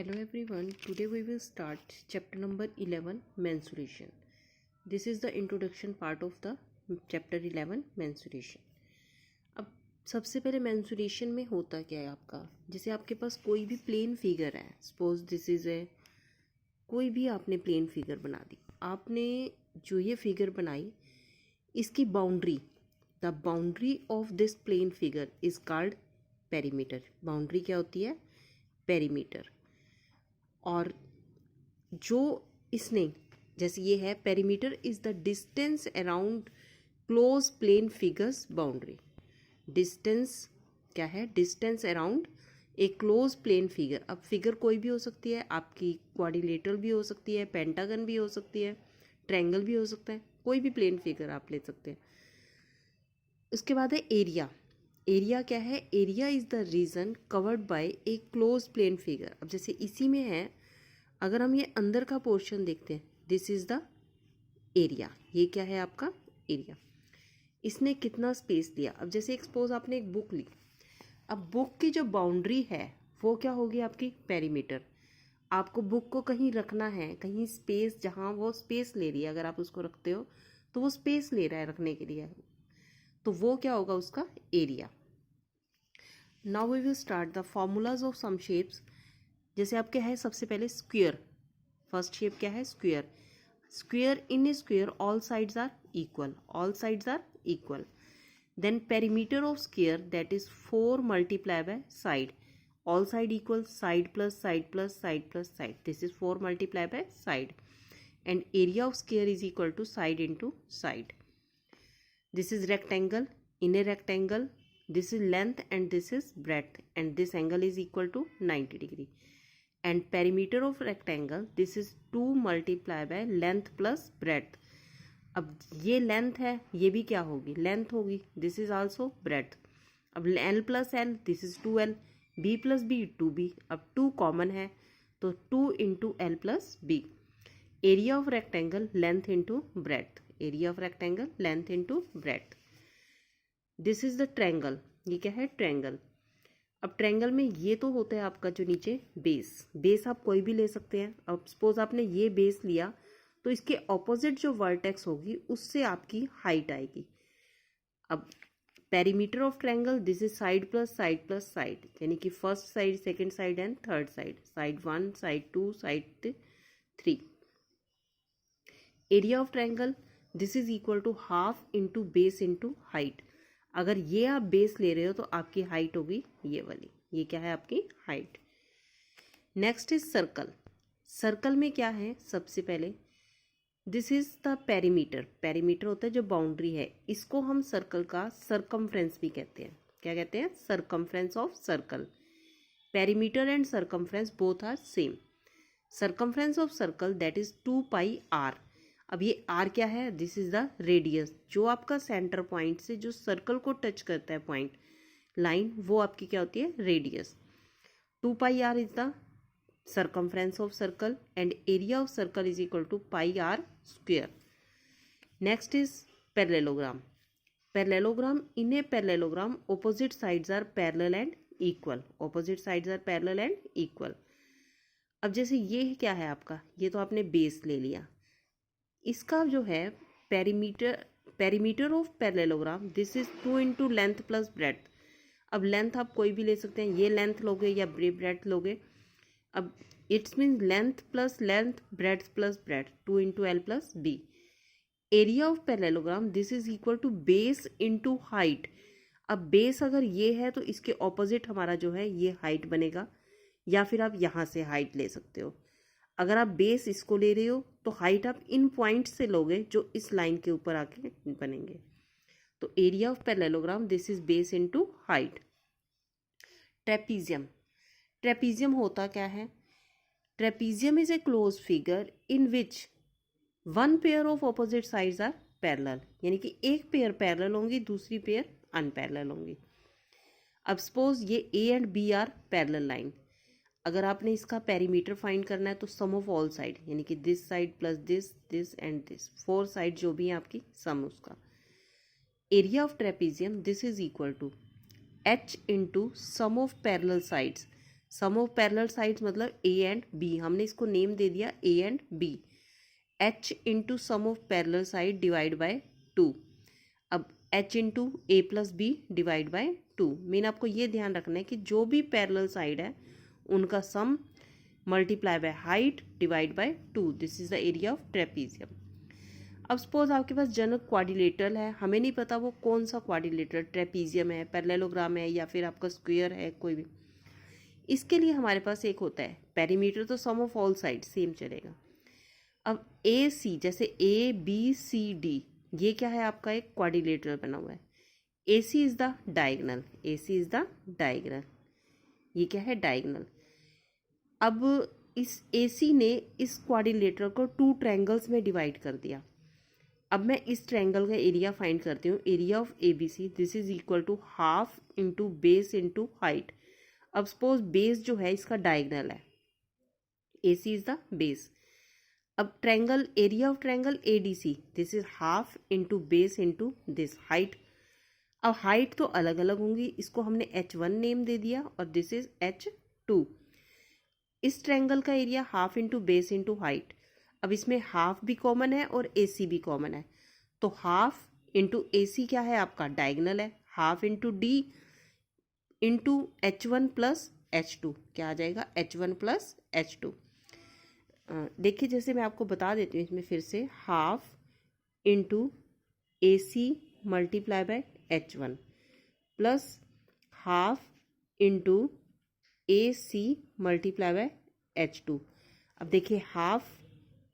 Hello everyone, today we will start chapter number 11 mensuration. This is the introduction part of the chapter 11 mensuration. अब सबसे पहले mensuration में होता क्या है आपका, जैसे आपके पास कोई भी प्लेन फिगर है, सपोज दिस इज ए कोई भी आपने प्लेन फिगर बना दी, आपने जो ये फिगर बनाई इसकी boundary, the boundary of this plane figure is called perimeter. Boundary क्या होती है? पेरीमीटर. और जो इसने जैसे ये है perimeter is the distance around close plane figures boundary. Distance क्या है? Distance around a close plane figure. अब फिगर कोई भी हो सकती है, आपकी क्वाड्रिलेटरल भी हो सकती है, पेंटागन भी हो सकती है, ट्रायंगल भी हो सकता है, कोई भी प्लेन फिगर आप ले सकते हैं. उसके बाद है एरिया. एरिया क्या है? Area is the region covered by a close plane figure. अब जैसे इसी में है, अगर हम ये अंदर का पोर्शन देखते हैं, दिस इज द एरिया. ये क्या है आपका? एरिया. इसने कितना स्पेस दिया? अब जैसे एक्सपोज आपने एक बुक ली, अब बुक की जो बाउंड्री है वो क्या होगी? आपकी पेरीमीटर. आपको बुक को कहीं रखना है, कहीं स्पेस, जहाँ वो स्पेस ले रही है, अगर आप उसको रखते हो तो वो स्पेस ले रहा है रखने के लिए, तो वो क्या होगा? उसका area. Now we will start the formulas of some shapes. जैसे आपके है सबसे पहले स्क्वेयर. फर्स्ट शेप क्या है? Square. Square, in a square all sides are equal. All sides are equal. Then perimeter of square that is 4 multiply by side. All side equal, side plus side plus side plus side. This is 4 multiply by side. And area of square is equal to side into side. This is rectangle. In a rectangle, this is length and this is breadth, and this angle is equal to 90 degree. And perimeter of rectangle, this is 2 multiply by length plus breadth. अब ये length है, ये भी क्या होगी? Length होगी. This is also breadth. अब L plus L, this is 2L. B plus B 2B. अब 2 कॉमन है तो 2 into L plus B. Area of rectangle length into breadth. Area of rectangle length into breadth. This is the triangle. ये क्या है? Triangle. अब triangle में ये तो होता है आपका जो नीचे बेस. बेस आप कोई भी ले सकते हैं. अब सपोज आपने ये बेस लिया तो इसके ऑपोजिट जो वर्टेक्स होगी उससे आपकी हाइट आएगी. अब perimeter of triangle, this is side plus side plus side, यानी कि first side, second side and third side. Side 1, side 2, side 3. Area of triangle, this is equal to half into base into height. अगर ये आप base ले रहे हो तो आपकी हाइट होगी ये वाली. ये क्या है? आपकी height. Next is circle. Circle में क्या है? सबसे पहले this is the perimeter. Perimeter होता है जो बाउंड्री है, इसको हम सर्कल का सरकमफ्रेंस भी कहते हैं. क्या कहते हैं? Circumference of circle. Perimeter and circumference both are same. Circumference of circle that is 2 pi R. अब ये आर क्या है? This is the radius. जो आपका सेंटर पॉइंट से जो सर्कल को टच करता है पॉइंट लाइन, वो आपकी क्या होती है? Radius. 2 pi R is the circumference of circle and area of circle is equal to pi r square. Next is parallelogram. Parallelogram, in a parallelogram opposite sides are parallel and equal. Opposite sides are parallel and equal. अब जैसे ये क्या है आपका? ये तो आपने base ले लिया. इसका जो है perimeter of parallelogram, this is 2 into length plus breadth. अब लेंथ आप कोई भी ले सकते हैं. ये लेंथ लोगे या ब्रेड्थ लोगे. अब it's mean length plus length, breadth plus breadth, 2 into L plus B. Area of parallelogram, this is equal to base into height. अब बेस अगर ये है तो इसके ऑपोजिट हमारा जो है ये हाइट बनेगा, या फिर आप यहाँ से हाइट ले सकते हो. अगर आप बेस इसको ले रहे हो तो हाइट आप इन पॉइंट से लोगे जो इस लाइन के ऊपर आके बनेंगे. तो area of parallelogram, this is base into height. Trapezium. Trapezium होता क्या है? Trapezium is a close figure in which one pair of opposite sides are parallel. यानी कि एक पेयर पैरेलल होंगी, दूसरी पेयर अनपैरेलल होंगी. अब सपोज ये A and B are parallel line. अगर आपने इसका पेरीमीटर फाइंड करना है तो सम ऑफ ऑल साइड, यानी कि this side plus this, this and this, 4 side जो भी है आपकी, सम उसका. Area of trapezium, this is equal to H into sum of parallel sides. Sum of parallel sides मतलब ए एंड बी, हमने इसको नेम दे दिया A and B. H into sum of parallel side divide by 2। अब H into A plus B divide by 2। Main आपको ये ध्यान रखना है कि जो भी पैरेलल साइड है उनका sum multiply by height divide by 2। This is the area of trapezium. अब सपोज आपके पास जनरल क्वाड्रिलेटरल है, हमें नहीं पता वो कौन सा क्वाड्रिलेटरल, ट्रेपीजियम है, पैरेललोग्राम है, या फिर आपका स्क्वायर है कोई भी। इसके लिए हमारे पास एक होता है पेरीमीटर, तो सम ऑफ ऑल साइड सेम चलेगा। अब ए सी, जैसे ए बी सी डी, ये क्या है आपका एक क्वाड्रिलेटरल बना हुआ है। A C is the diagonal, A C is the diagonal, ये क्या है डायगनल। अब इस ए सी ने इस क्वाड्रिलेटरल को 2 ट्रायंगल्स में डिवाइड कर दिया। अब मैं इस ट्रायंगल का एरिया फाइंड करती हूँ, area of A B C, this is equal to half into base into height. अब सपोज बेस जो है इसका डायगनल है, A C is the base. अब triangle, area of triangle A D C, this is half into base into this height. अब height तो अलग अलग होंगी, इसको हमने h1 नेम दे दिया और दिस इज h2। इस ट्रायंगल का area half into base into height. अब इसमें हाफ भी कॉमन है और ए सी भी कॉमन है, तो हाफ इंटू ए सी क्या है आपका डायगनल है, half into D into h1 plus h2, क्या आ जाएगा h1 प्लस h2। देखिए जैसे मैं आपको बता देती हूँ इसमें फिर से, half into A C multiply by h1 plus half into A C multiply by h2। अब देखिए हाफ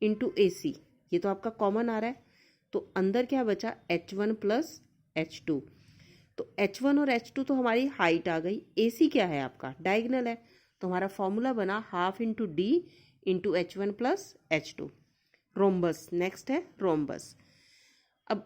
इंटू ए सी, ये तो आपका कॉमन आ रहा है, तो अंदर क्या बचा h1 प्लस h2। तो h1 और h2 तो हमारी हाइट आ गई, ए सी क्या है आपका डायगनल है, तो हमारा फॉर्मूला बना half into D into h1 plus h2। Rhombus, next है रोम्बस। अब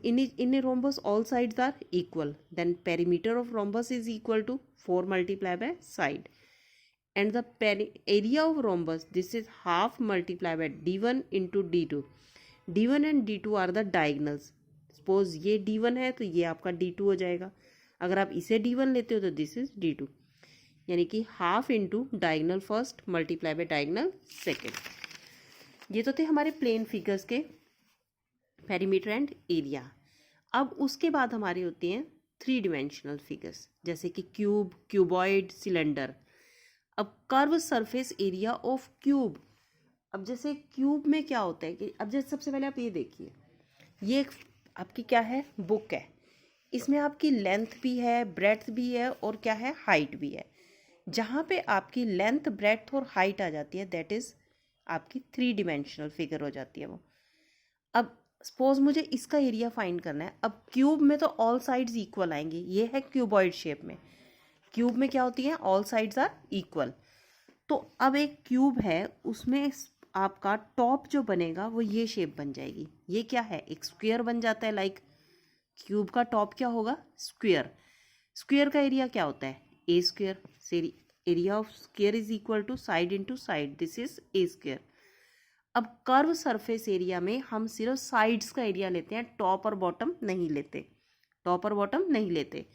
in rhombus all sides are equal, then perimeter of rhombus is equal to 4 multiply by side, and the area of rhombus, this is half multiplied by d1 into d2। d1 and d2 are the diagonals। suppose ये d1 है तो ये आपका d2 हो जाएगा, अगर आप इसे d1 लेते हो तो दिस इज d2, यानी कि half into diagonal first multiply by diagonal second. ये तो थे हमारे प्लेन फिगर्स के पेरीमीटर एंड एरिया। अब उसके बाद हमारी होती हैं 3 डिमेंशनल फिगर्स, जैसे कि क्यूब, क्यूबॉइड, सिलेंडर। अब curve surface area of cube. अब जैसे क्यूब में क्या होता है कि अब जैसे सबसे पहले आप ये देखिए, ये एक आपकी क्या है बुक है, इसमें आपकी लेंथ भी है, ब्रेड्थ भी है और क्या है हाइट भी है। जहाँ पे आपकी लेंथ, ब्रेड्थ और हाइट आ जाती है दैट इज आपकी 3 डिमेंशनल फिगर हो जाती है वो। अब सपोज मुझे इसका एरिया फाइंड करना है। अब क्यूब में तो ऑल साइड्स इक्वल आएंगे, ये है क्यूबॉइड शेप में, क्यूब में क्या होती है ऑल साइड्स आर इक्वल। तो अब एक क्यूब है, उसमें आपका टॉप जो बनेगा वो ये शेप बन जाएगी, ये क्या है एक स्क्वायर बन जाता है। लाइक क्यूब का टॉप क्या होगा स्क्वायर। स्क्वायर का एरिया क्या होता है A square, area of square is equal to side into side, this is a square. अब कर्व सरफेस एरिया में हम सिर्फ साइड्स का एरिया लेते हैं, टॉप और बॉटम नहीं लेते, टॉप और बॉटम नहीं लेते।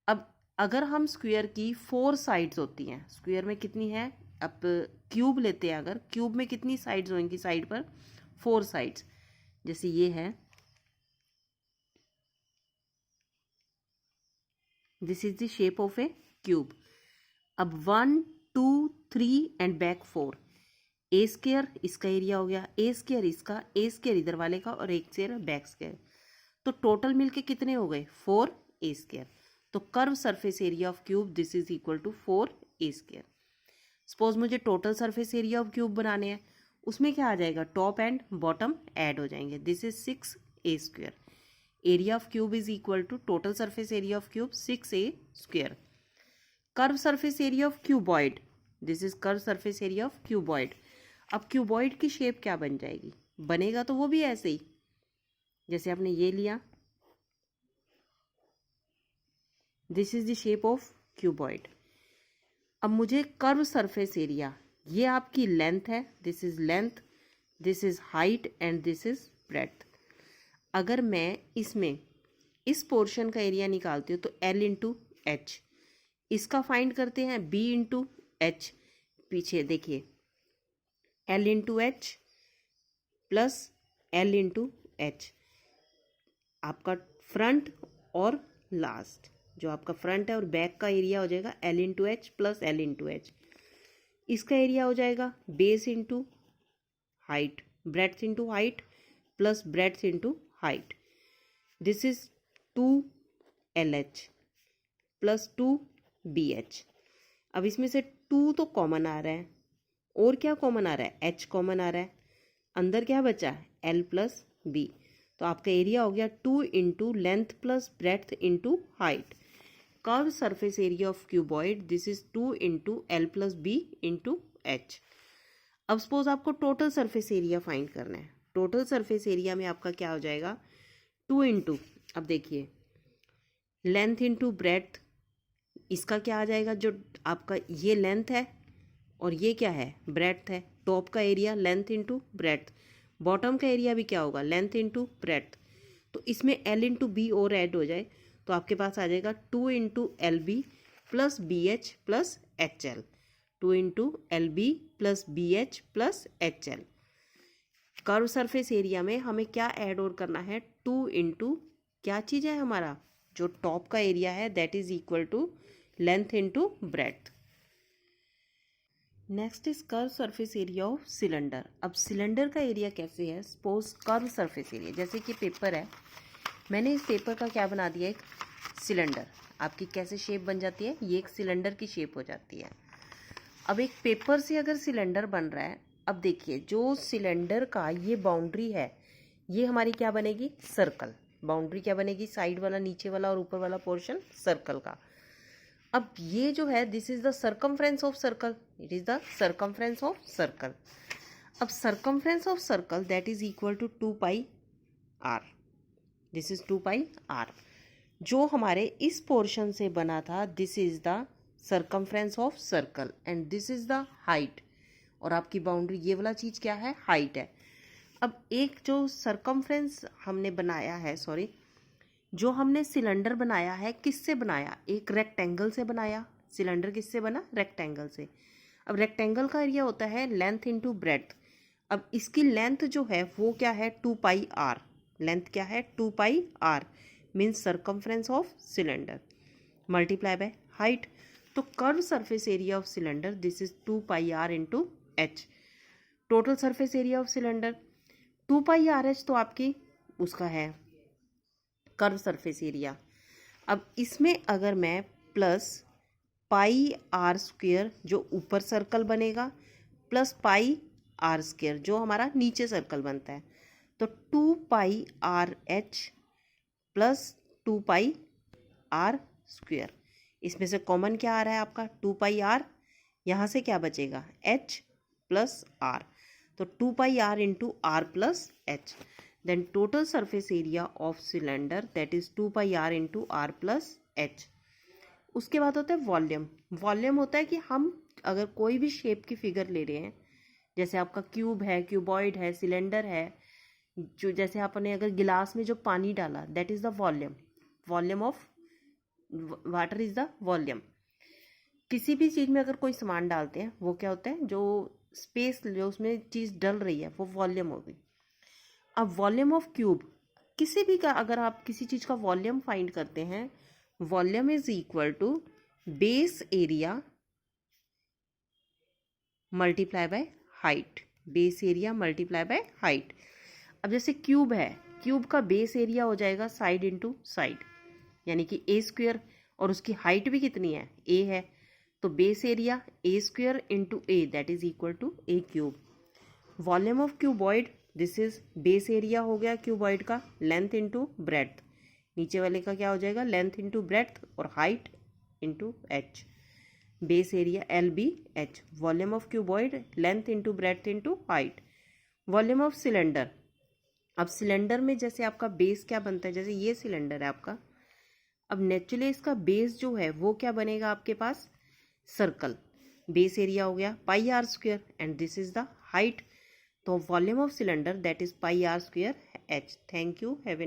अब अगर हम स्क्वायर की 4 साइड्स होती हैं, स्क्वायर में कितनी है, अब क्यूब लेते हैं, अगर क्यूब में कितनी साइड्स होंगी साइड पर 4 साइड्स, जैसे ये है, this is the shape of A cube. अब 1 2 3 एंड बैक 4, ए स्क्वायर इसका एरिया हो गया, ए स्क्वायर इसका, ए स्क्वायर इधर वाले का और एक स्क्वायर बैक स्क्वायर, तो टोटल मिलके कितने हो गए 4 ए स्क्वायर। तो curve surface area of cube this is equal to 4 A square. Suppose मुझे total surface area of cube बनाने हैं, उसमें क्या आ जाएगा टॉप एंड बॉटम ऐड हो जाएंगे, this is 6 A square. Area of cube is equal to total surface area of cube 6 A square. Curve surface area of cuboid, this is curve surface area of cuboid. अब cuboid की shape क्या बन जाएगी, बनेगा तो वो भी ऐसे ही, जैसे आपने ये लिया, this is the shape of cuboid. अब मुझे कर्व सरफेस एरिया, ये आपकी लेंथ है, this is length, this is height and this is breadth. अगर मैं इसमें इस पोर्शन का एरिया निकालती हूँ तो L इंटू एच, इसका फाइंड करते हैं B इंटू एच, पीछे देखिए L into H plus L into H, आपका फ्रंट और लास्ट, जो आपका फ्रंट है और बैक का एरिया हो जाएगा L into H plus L into H. इसका एरिया हो जाएगा base into height, breadth into height plus breadth into height. This is 2LH plus 2BH। अब इसमें से 2 तो कॉमन आ रहा है, और क्या कॉमन आ रहा है, H कॉमन आ रहा है, अंदर क्या बचा L प्लस B, तो आपका एरिया हो गया 2 into length plus breadth into height. Curve surface area of cuboid, this is 2 into L plus B into H। अब सपोज आपको टोटल सरफेस एरिया फाइंड करना है। टोटल सरफेस एरिया में आपका क्या हो जाएगा 2 इंटू, अब देखिए लेंथ इंटू ब्रेड्थ, इसका क्या आ जाएगा, जो आपका ये लेंथ है और ये क्या है ब्रेड्थ है, टॉप का area length into breadth, bottom का एरिया भी क्या होगा लेंथ इंटू ब्रेड्थ। तो इसमें L इंटू बी और ऐड हो जाए तो आपके पास आ जाएगा 2 into LB plus BH plus HL, 2 into LB plus BH plus HL। Curve surface area में हमें क्या ऐड और करना है, 2 इंटू क्या चीज़ है हमारा, जो टॉप का एरिया है that is equal to length into breadth. Next is curve surface area of cylinder. अब सिलेंडर का एरिया कैसे है, सपोज कर्व सरफेस एरिया, जैसे कि पेपर है, मैंने इस पेपर का क्या बना दिया एक सिलेंडर, आपकी कैसे शेप बन जाती है, ये एक सिलेंडर की शेप हो जाती है। अब एक पेपर से अगर सिलेंडर बन रहा है, अब देखिए जो सिलेंडर का ये बाउंड्री है, ये हमारी क्या बनेगी सर्कल, बाउंड्री क्या बनेगी साइड वाला, नीचे वाला और ऊपर वाला पोर्शन सर्कल का। अब ये जो है this is the circumference of circle, it is the circumference of circle. अब circumference of circle that is equal to 2 pi R, this is 2 pi R. जो हमारे इस पोर्शन से बना था this is the circumference of circle and this is the height, और आपकी boundary ये वाला चीज क्या है हाइट है। अब एक जो सर्कमफ्रेंस हमने बनाया है, सॉरी जो हमने सिलेंडर बनाया है किससे बनाया, एक रेक्टेंगल से बनाया। सिलेंडर किससे बना, रेक्टेंगल से। अब रेक्टेंगल का एरिया होता है लेंथ इंटू ब्रेड्थ। अब इसकी लेंथ जो है वो क्या है 2 पाई आर, लेंथ क्या है 2 pi R means circumference of cylinder multiply by height. तो curve surface area of cylinder this is 2 pi R into H. Total surface area of cylinder 2 pi R H, तो आपकी उसका है curve surface area. अब इसमें अगर मैं plus pi R square जो ऊपर सर्कल बनेगा प्लस पाई आर स्क्वेयर जो हमारा नीचे सर्कल बनता है, तो 2 pi R H plus 2 pi R square. इसमें से कॉमन क्या आ रहा है आपका 2 पाई आर, यहाँ से क्या बचेगा एच प्लस आर, तो 2 pi R into R plus H. then total surface area of cylinder that is 2 pi r into r plus h। उसके बाद होता है वॉल्यूम। वॉल्यूम होता है कि हम अगर कोई भी शेप की फिगर ले रहे हैं, जैसे आपका क्यूब है, क्यूबॉइड है, सिलेंडर है, जो जैसे आपने अगर गिलास में जो पानी डाला that is the volume, volume of water is the volume. किसी भी चीज़ में अगर कोई सामान डालते हैं वो क्या होता है, जो स्पेस जो उसमें चीज़ डल रही है वो वॉल्यूम होगी। अब वॉल्यूम ऑफ क्यूब, किसी भी का अगर आप किसी चीज़ का वॉल्यूम फाइंड करते हैं, volume is equal to base area multiply by height, base area multiply by height. अब जैसे क्यूब है, क्यूब का बेस एरिया हो जाएगा साइड इंटू साइड, यानी कि ए स्क्वेयर, और उसकी हाइट भी कितनी है ए है, तो base area A square into A that is equal to A cube. Volume of cuboid this is base area हो गया क्यूबॉइड का लेंथ इंटू ब्रेड्थ, नीचे वाले का क्या हो जाएगा लेंथ इंटू ब्रेड्थ और height into H, base area L B H. Volume of cuboid length into breadth into height. Volume of cylinder, अब सिलेंडर में जैसे आपका बेस क्या बनता है, जैसे ये सिलेंडर है आपका, अब नेचुरली इसका बेस जो है वो क्या बनेगा आपके पास सर्कल, बेस एरिया हो गया pi R square and this is the height. तो volume of cylinder that is pi R square H. Thank you, have